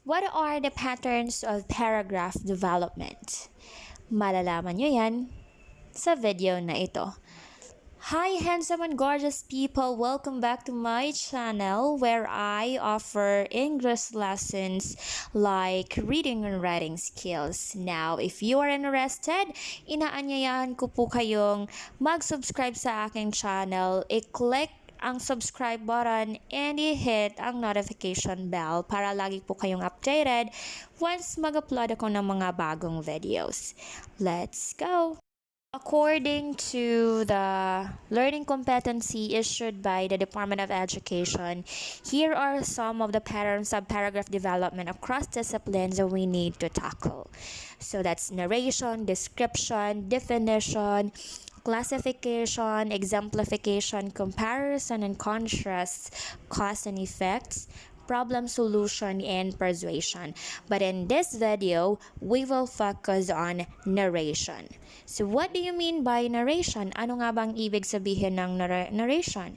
What are the patterns of paragraph development? Malalaman nyo yan sa video na ito. Hi handsome and gorgeous people! Welcome back to my channel where I offer English lessons like reading and writing skills. Now, if you are interested, inaanyayahan ko po kayong mag-subscribe sa aking channel. I-click ang subscribe button and i-hit ang notification bell para lagi po kayong updated once mag-upload ako ng mga bagong videos. Let's go! According to the learning competency issued by the Department of Education, here are some of the patterns of paragraph development across disciplines that we need to tackle. So that's narration, description, definition, classification, exemplification, comparison and contrast, cause and effects, problem solution, and persuasion. But in this video, we will focus on narration. So what do you mean by narration? Ano nga bang ibig sabihin ng narration?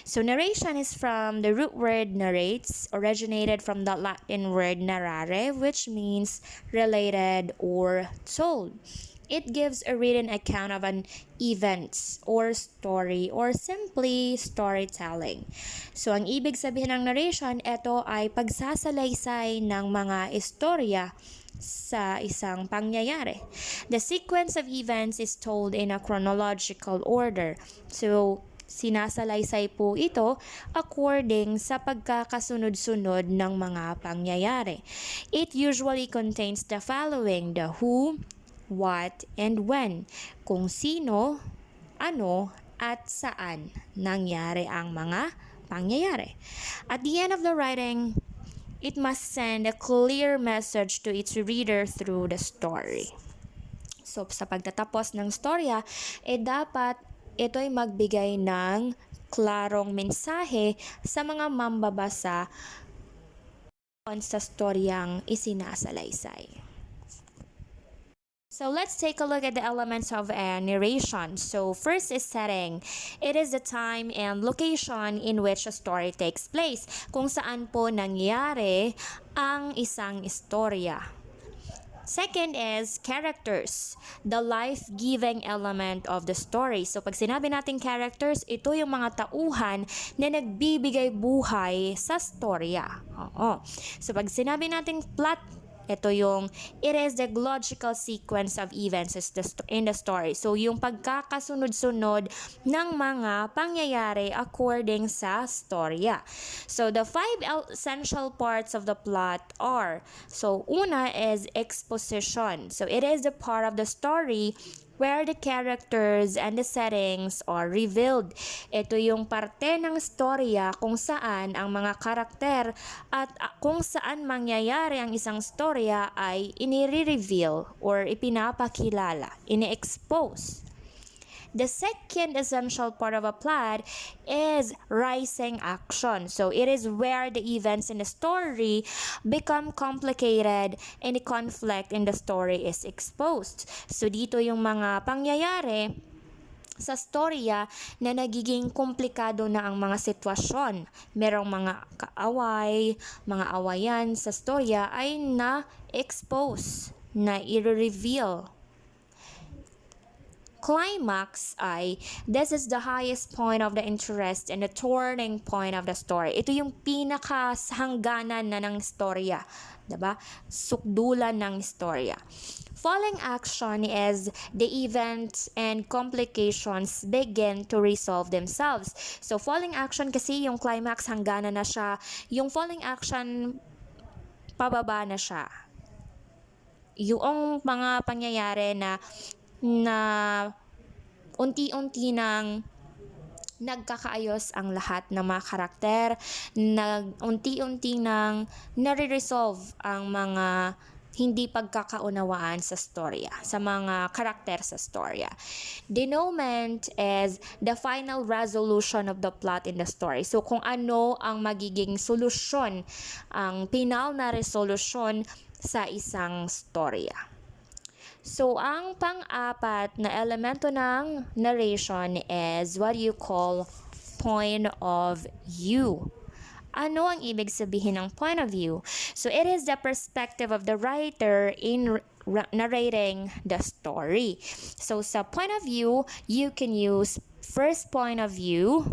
So narration is from the root word narrates, originated from the Latin word narrare, which means related or told. It gives a written account of an event or story or simply storytelling. So, ang ibig sabihin ng narration, ito ay pagsasalaysay ng mga istorya sa isang pangyayari. The sequence of events is told in a chronological order. So, sinasalaysay po ito according sa pagkakasunod-sunod ng mga pangyayari. It usually contains the following: the who, what, and when. Kung sino, ano, at saan nangyari ang mga pangyayari. At the end of the writing, it must send a clear message to its reader through the story. So, sa pagtatapos ng storya, dapat ito'y magbigay ng klarong mensahe sa mga mambabasa sa storyang isinasalaysay. So let's take a look at the elements of a narration. So first is setting. It is the time and location in which a story takes place. Kung saan po nangyari ang isang istorya. Second is characters, the life-giving element of the story. So pag sinabi natin characters, ito yung mga tauhan na nagbibigay buhay sa storya. Oo. So pag sinabi natin plot, ito yung, it is the logical sequence of events in the story. So, yung pagkakasunod-sunod ng mga pangyayari according sa storya. So, the 5 essential parts of the plot are, so, una is exposition. So, it is the part of the story where the characters and the settings are revealed. Ito yung parte ng storya kung saan ang mga karakter at kung saan mangyayari ang isang storya ay inire-reveal or ipinapakilala, ine-expose. The second essential part of a plot is rising action. So it is where the events in the story become complicated and the conflict in the story is exposed. So dito yung mga pangyayari sa storya na nagiging komplikado na ang mga sitwasyon. Merong mga kaaway, mga awayan sa storya ay na-expose, na i-reveal. Climax ay, this is the highest point of the interest and the turning point of the story. Ito yung pinakahangganan na ng storya. Diba? Sukdulan ng storya. Falling action is the events and complications begin to resolve themselves. So, falling action kasi yung climax hangganan na siya. Yung falling action, pababa na siya. Yung mga pangyayari na unti-unti nang nagkakaayos ang lahat ng mga karakter, unti-unti nang nare-resolve ang mga hindi pagkakaunawaan sa storya, sa mga karakter sa storya. Denouement is the final resolution of the plot in the story. So kung ano ang magiging solusyon, ang final na resolution sa isang storya. So, ang pang-apat na elemento ng narration is what you call point of view. Ano ang ibig sabihin ng point of view? So it is the perspective of the writer in narrating the story. So sa point of view, you can use first point of view.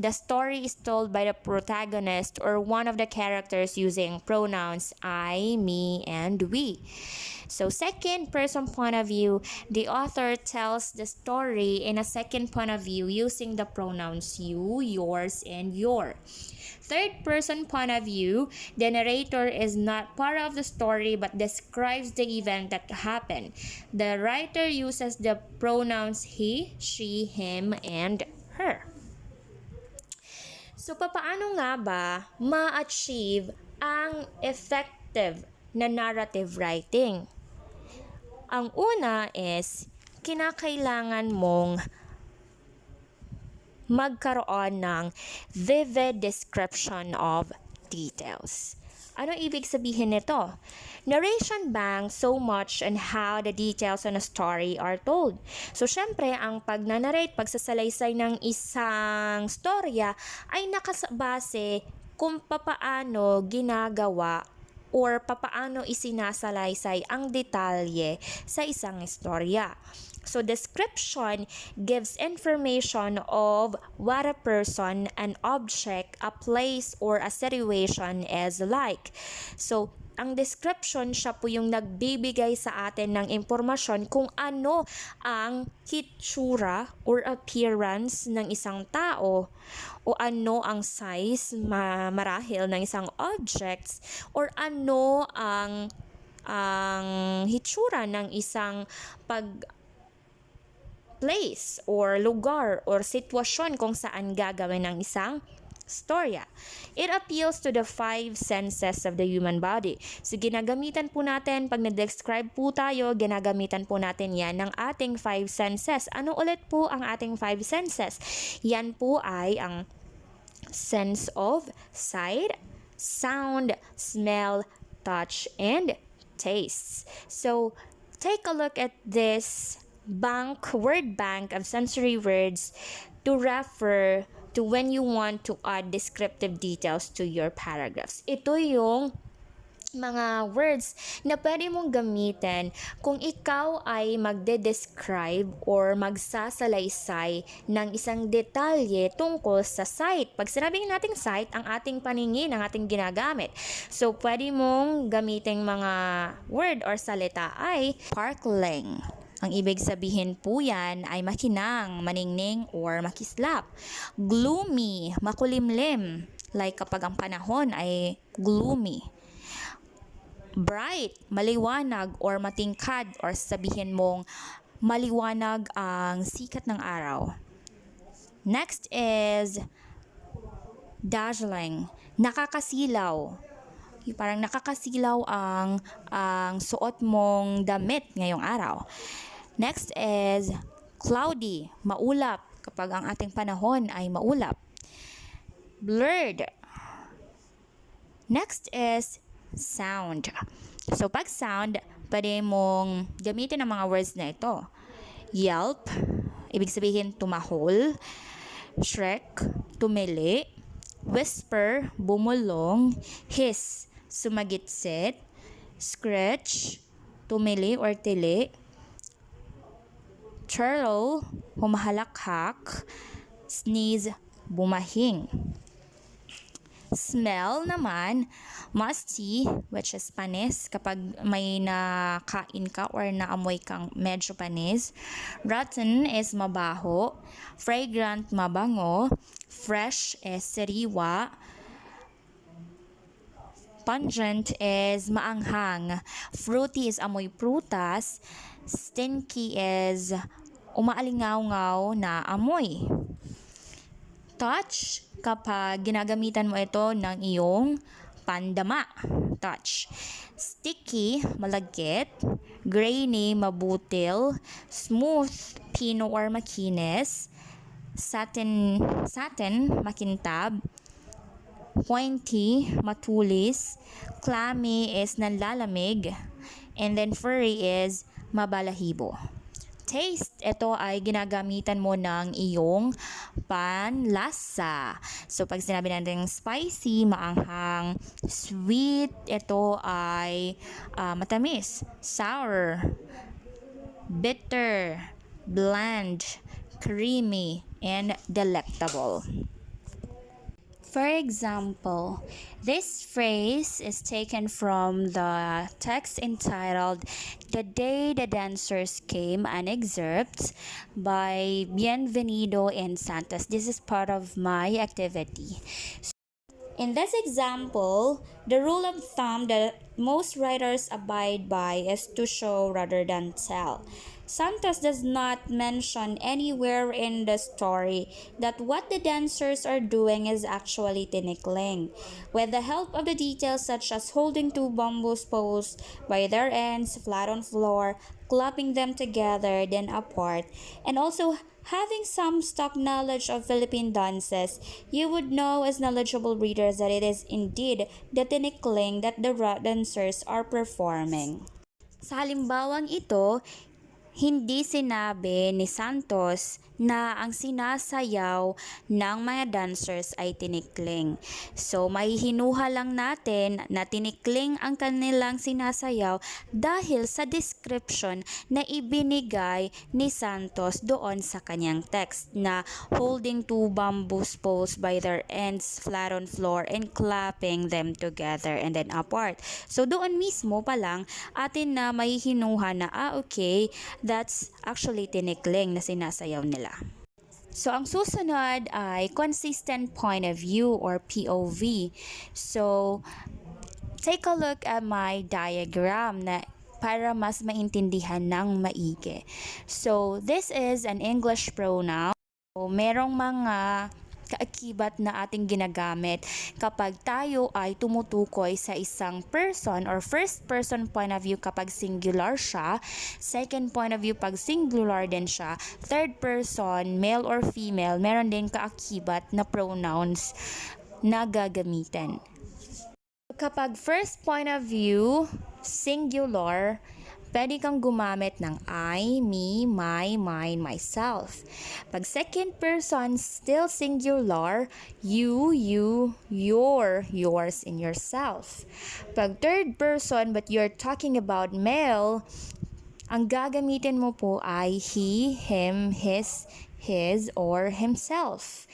The story is told by the protagonist or one of the characters using pronouns I, me, and we. So second person point of view, the author tells the story in a second point of view using the pronouns you, yours, and your. Third person point of view, the narrator is not part of the story but describes the event that happened. The writer uses the pronouns he, she, him, and her. So, papaano nga ba ma-achieve ang effective na narrative writing? Ang una is, kinakailangan mong magkaroon ng vivid description of details. Ano ibig sabihin nito? Narration banks so much on how the details on a story are told. So, syempre, ang pag-narrate, pagsasalaysay ng isang storya ay nakabase kung papaano ginagawa or papaano isinasalaysay ang detalye sa isang istorya. So, description gives information of what a person, an object, a place, or a situation is like. So, ang description, siya po yung nagbibigay sa atin ng impormasyon kung ano ang hitsura or appearance ng isang tao o ano ang size marahil ng isang objects or ano ang hitsura ng isang place or lugar or sitwasyon kung saan gagawin ng isang storya. It appeals to the 5 senses of the human body. So, ginagamitan po natin, pag na-describe po tayo, ginagamitan po natin yan ng ating 5 senses. Ano ulit po ang ating 5 senses? Yan po ay ang sense of sight, sound, smell, touch, and taste. So, take a look at this word bank of sensory words to refer to when you want to add descriptive details to your paragraphs. Ito yung mga words na pwede mong gamitin kung ikaw ay magde-describe or magsasalaysay ng isang detalye tungkol sa site. Pag sinabing nating site, ang ating paningin, ang ating ginagamit. So, pwede mong gamitin mga word or salita ay sparkling. Ang ibig sabihin po yan ay makinang, maningning, or makislap. Gloomy, makulimlim. Like kapag ang panahon ay gloomy. Bright, maliwanag or matingkad, or sabihin mong maliwanag ang sikat ng araw. Next is dazzling, nakakasilaw. Parang nakakasilaw ang suot mong damit ngayong araw. Next is cloudy, maulap, kapag ang ating panahon ay maulap. Blurred. Next is sound. So, pag sound, pwede mong gamitin ang mga words na ito. Yelp, ibig sabihin tumahol. Shrek, tumili. Whisper, bumulong. Hiss, sumagitsit. Scratch, tumili or tili. Churl, humahalakhak. Sneeze, bumahing. Smell naman, musty, which is panis, kapag may nakain ka or naamoy kang medyo panis. Rotten is mabaho. Fragrant, mabango. Fresh is sariwa. Pungent is maanghang. Fruity is amoy prutas. Stinky is umaalingaw-ngaw na amoy. Touch, kapag ginagamitan mo ito ng iyong pandama. Touch. Sticky, malagkit. Grainy, mabutil. Smooth, pino or makinis. Satin, makintab. Pointy, matulis. Clammy is nanlalamig. And then furry is mabalahibo. Taste, ito ay ginagamitan mo ng iyong panlasa. So, pag sinabi natin spicy, maanghang, sweet, ito ay matamis, sour, bitter, bland, creamy, and delectable. For example, this phrase is taken from the text entitled "The Day the Dancers Came," an excerpt by Bienvenido and Santos. This is part of my activity. In this example, the rule of thumb that most writers abide by is to show rather than tell. Santos does not mention anywhere in the story that what the dancers are doing is actually tinikling. With the help of the details such as holding two bamboo poles by their ends flat on floor, clapping them together then apart, and also having some stock knowledge of Philippine dances, you would know as knowledgeable readers that it is indeed the tinikling that the dancers are performing. Sa halimbawang ito, hindi sinabi ni Santos na ang sinasayaw ng mga dancers ay tinikling. So, mahihinuha lang natin na tinikling ang kanilang sinasayaw dahil sa description na ibinigay ni Santos doon sa kanyang text na holding two bamboo poles by their ends flat on floor and clapping them together and then apart. So, doon mismo pa lang atin na mahihinuha na okay, that's actually tinikling na sinasayaw nila. So, ang susunod ay consistent point of view or POV. So, take a look at my diagram na para mas maintindihan ng maigi. So, this is an English pronoun. So, merong mga kaakibat na ating ginagamit kapag tayo ay tumutukoy sa isang person or first person point of view kapag singular siya, second point of view pag singular din siya, third person, male or female, meron din kaakibat na pronouns na gagamitin. Kapag first point of view, singular, pwede kang gumamit ng I, me, my, mine, myself. Pag second person, still singular, you, your, yours, and yourself. Pag third person, but you're talking about male, ang gagamitin mo po ay he, him, his, or himself.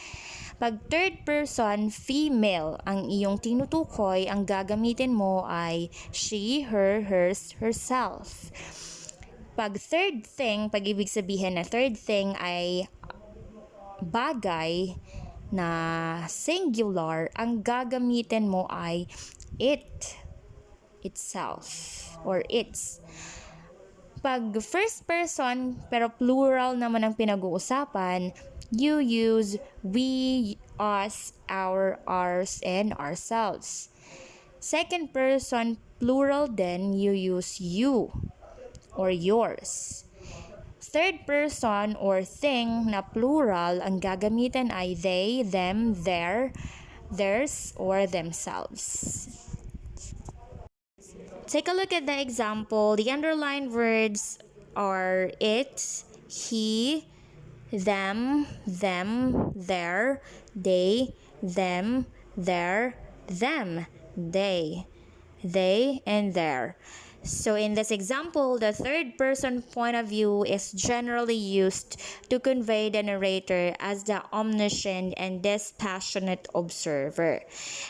Pag third person, female, ang iyong tinutukoy, ang gagamitin mo ay she, her, hers, herself. Pag third thing, pag ibig sabihin na third thing ay bagay na singular, ang gagamitin mo ay it, itself, or its. Pag first person, pero plural naman ang pinag-uusapan, you use we, us, our, ours, and ourselves. Second person, plural then, you use you or yours. Third person or thing na plural, ang gagamitan ay they, them, their, theirs, or themselves. Take a look at the example. The underlined words are it, he, them, their, they, them, their, them, they, and their. So in this example, the third person point of view is generally used to convey the narrator as the omniscient and dispassionate observer.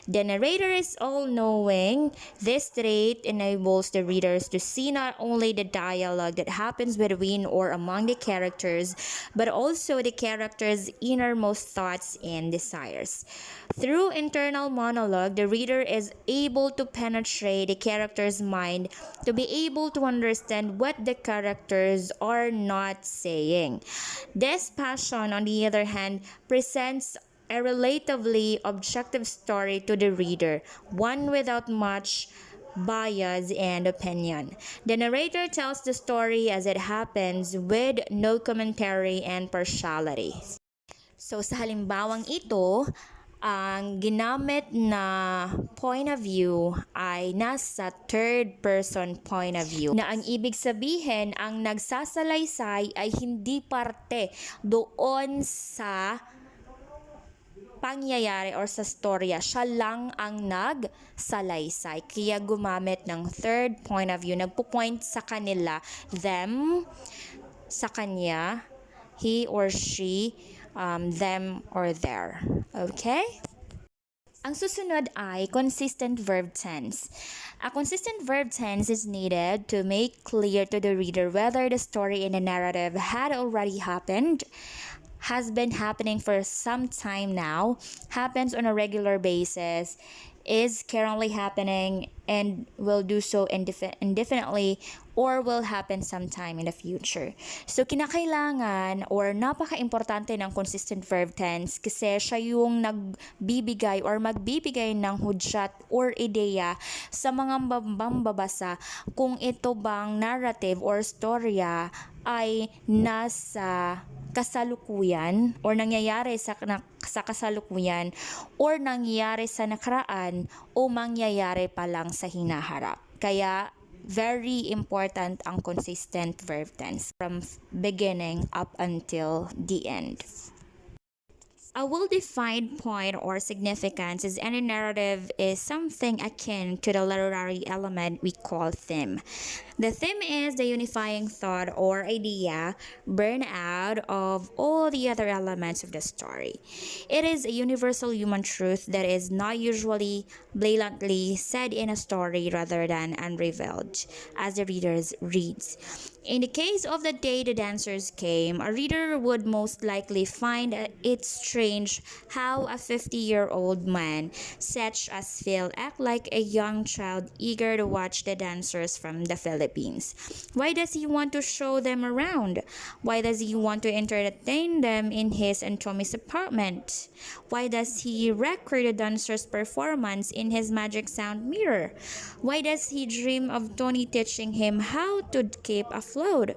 The narrator is all-knowing. This trait enables the readers to see not only the dialogue that happens between or among the characters, but also the characters' innermost thoughts and desires. Through internal monologue, the reader is able to penetrate the character's mind to be able to understand what the characters are not saying. This passion, on the other hand, presents a relatively objective story to the reader, one without much bias and opinion. The narrator tells the story as it happens with no commentary and partiality. So sa halimbawang ito, ang ginamit na point of view ay nasa third person point of view, na ang ibig sabihin ang nagsasalaysay ay hindi parte doon sa pangyayari or sa storya. Siya lang ang nagsalaysay. Kaya gumamit ng third point of view. Nagpo-point sa kanila, them, sa kanya, he or she, them or their. Okay? Ang susunod ay consistent verb tense. A consistent verb tense is needed to make clear to the reader whether the story in the narrative had already happened, has been happening for some time now, happens on a regular basis, is currently happening, and will do so indefinitely, or will happen sometime in the future. So, kinakailangan or napaka-importante ng consistent verb tense kasi siya yung nagbibigay or magbibigay ng hudyat or ideya sa mga mambabasa kung ito bang narrative or storya ay nasa kasalukuyan or nangyayari sa kasalukuyan or nangyayari sa nakaraan o mangyayari pa lang sa hinaharap. Kaya very important ang consistent verb tense from beginning up until the end. A well-defined point or significance is any narrative is something akin to the literary element we call theme. The theme is the unifying thought or idea born out of all the other elements of the story. It is a universal human truth that is not usually blatantly said in a story rather than unrevealed as the reader reads. In the case of The Day the Dancers Came, a reader would most likely find it strange how a 50-year-old man such as Phil act like a young child eager to watch the dancers from the Philippines. Why does he want to show them around? Why does he want to entertain them in his and Tommy's apartment? Why does he record the dancers' performance in his magic sound mirror? Why does he dream of Tony teaching him how to keep afloat?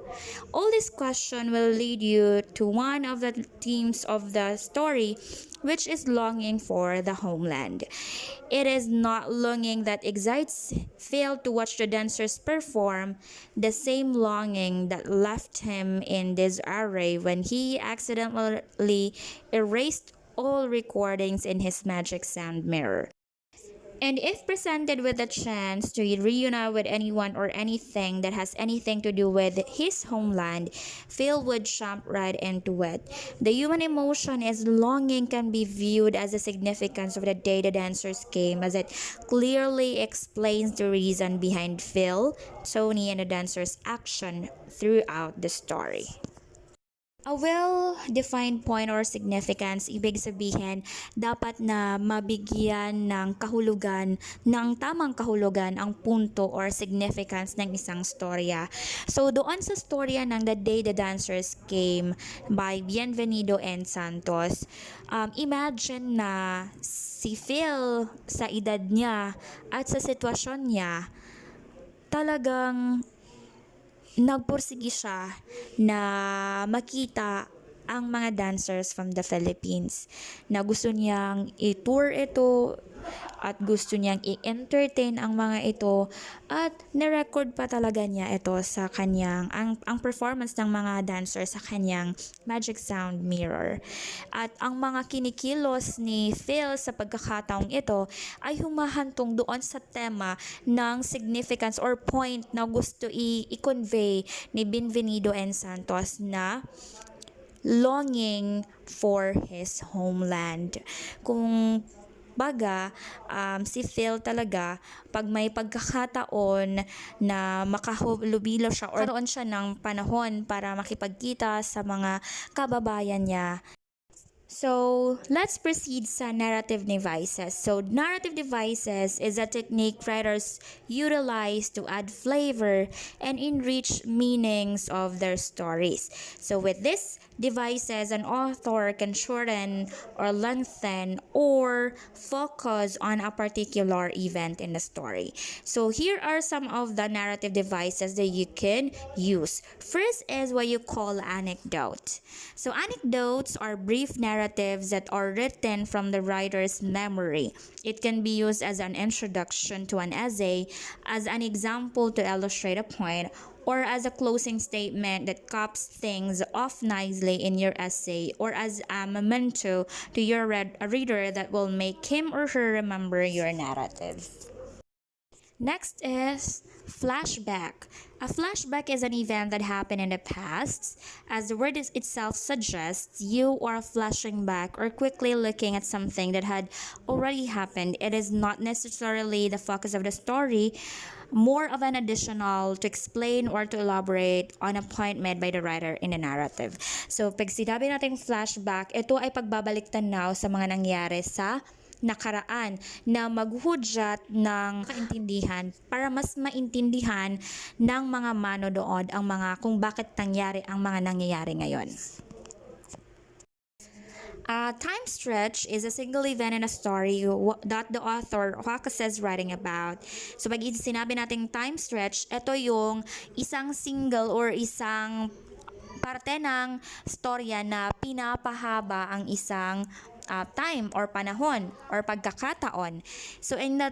All this question will lead you to one of the themes of the story, which is longing for the homeland. It is not longing that excites Phil to watch the dancers perform, the same longing that left him in disarray when he accidentally erased all recordings in his magic sound mirror. And if presented with a chance to reunite with anyone or anything that has anything to do with his homeland, Phil would jump right into it. The human emotion is longing can be viewed as the significance of The Day the Dancers Came, as it clearly explains the reason behind Phil, Tony, and the dancers' action throughout the story. A well-defined point or significance, ibig sabihin, dapat na mabigyan ng kahulugan, ng tamang kahulugan ang punto or significance ng isang storya. So, doon sa storya ng The Day the Dancers Came by Bienvenido and Santos, imagine na si Phil sa edad niya at sa sitwasyon niya, talagang nagpursigi siya na makita ang mga dancers from the Philippines na gusto niyang i-tour ito at gusto niyang i-entertain ang mga ito at nirecord pa talaga niya ito sa kanyang ang performance ng mga dancers sa kanyang magic sound mirror. At ang mga kinikilos ni Phil sa pagkakataong ito ay humahantong doon sa tema ng significance or point na gusto i-convey ni Bienvenido and Santos na longing for his homeland. Kung baga, si Phil talaga, pag may pagkakataon na makahulubilo siya or karoon siya ng panahon para makipagkita sa mga kababayan niya. So, let's proceed sa narrative devices. So, narrative devices is a technique writers utilize to add flavor and enrich meanings of their stories. So, with these devices, an author can shorten or lengthen or focus on a particular event in the story. So, here are some of the narrative devices that you can use. First is what you call anecdote. So, anecdotes are brief narratives that are written from the writer's memory. It can be used as an introduction to an essay, as an example to illustrate a point, or as a closing statement that caps things off nicely in your essay, or as a memento to your reader that will make him or her remember your narrative. Next is flashback. A flashback is an event that happened in the past. As the word itself suggests, you are flashing back or quickly looking at something that had already happened. It is not necessarily the focus of the story, more of an additional to explain or to elaborate on a point made by the writer in the narrative. So, pag sinabi natin flashback, ito ay pagbabalik tanaw sa mga nangyari sa nakaraan na maghudyat ng kaintindihan para mas maintindihan ng mga manonood ang mga kung bakit nangyari ang mga nangyayari ngayon. A time stretch is a single event in a story that the author focuses writing about. So pag sinabi nating time stretch, ito yung isang single or isang parte ng storya na pinapahaba ang isang time or panahon or pagkakataon. So in the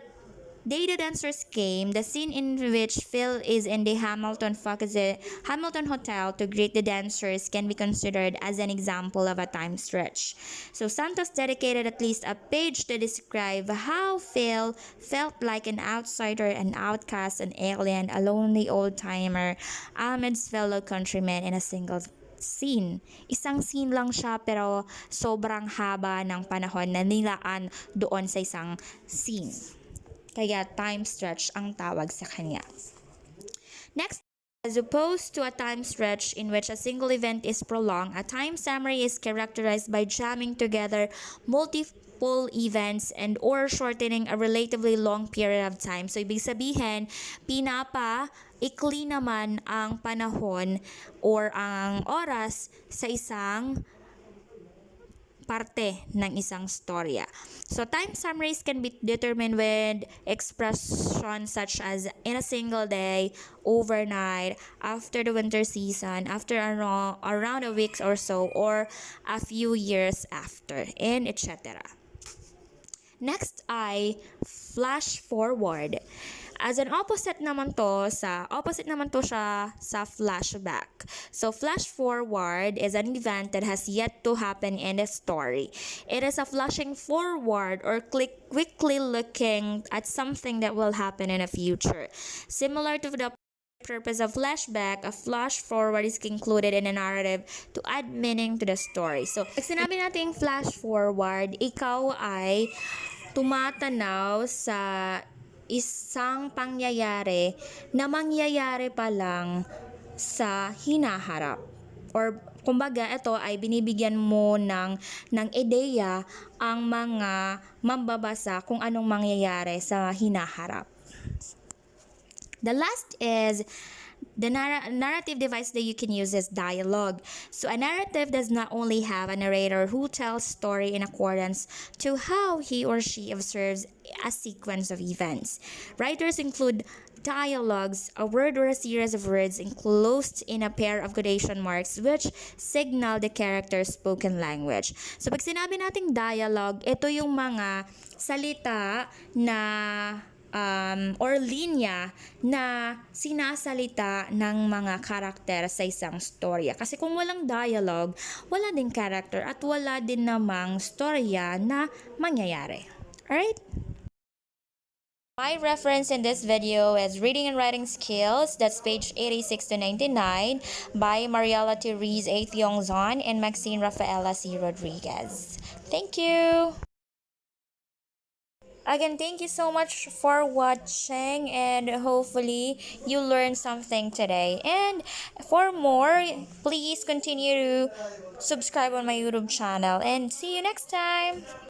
day the dancers came, the scene in which Phil is in the Hamilton Hotel to greet the dancers can be considered as an example of a time stretch. So Santos dedicated at least a page to describe how Phil felt like an outsider, an outcast, an alien, a lonely old-timer amidst fellow countrymen in a single scene. Isang scene lang siya pero sobrang haba ng panahon na nilaan doon sa isang scene. Kaya time stretch ang tawag sa kanya. Next, as opposed to a time stretch in which a single event is prolonged, a time summary is characterized by jamming together multiple events and or shortening a relatively long period of time. So, ibig sabihin, ikli naman ang panahon or ang oras sa isang parte ng isang storya. So, time summaries can be determined with expressions such as in a single day, overnight, after the winter season, after around a week or so, or a few years after, and etc. Next ay flash forward. As an opposite naman siya sa flashback. So flash forward is an event that has yet to happen in the story. It is a flashing forward or quickly looking at something that will happen in the future. Similar to the purpose of flashback, a flash forward is included in a narrative to add meaning to the story. So, pag sinabi natin flash forward, ikaw ay tumatanaw sa isang pangyayari na mangyayari pa lang sa hinaharap. Or kumbaga, ito ay binibigyan mo ng ideya ang mga mambabasa kung anong mangyayari sa hinaharap. The last is the narrative device that you can use is dialogue. So a narrative does not only have a narrator who tells story in accordance to how he or she observes a sequence of events. Writers include dialogues, a word or a series of words enclosed in a pair of quotation marks which signal the character's spoken language. So pag sinabi nating dialogue, ito yung mga salita na or linya na sinasalita ng mga karakter sa isang storya. Kasi kung walang dialogue, wala din character at wala din namang storya na mangyayari. Alright? My reference in this video is Reading and Writing Skills, that's page 86 to 99 by Mariela Therese A. Thiongzon and Maxine Rafaela C. Rodriguez. Thank you! Again, thank you so much for watching and hopefully you learned something today. And for more, please continue to subscribe on my YouTube channel and see you next time.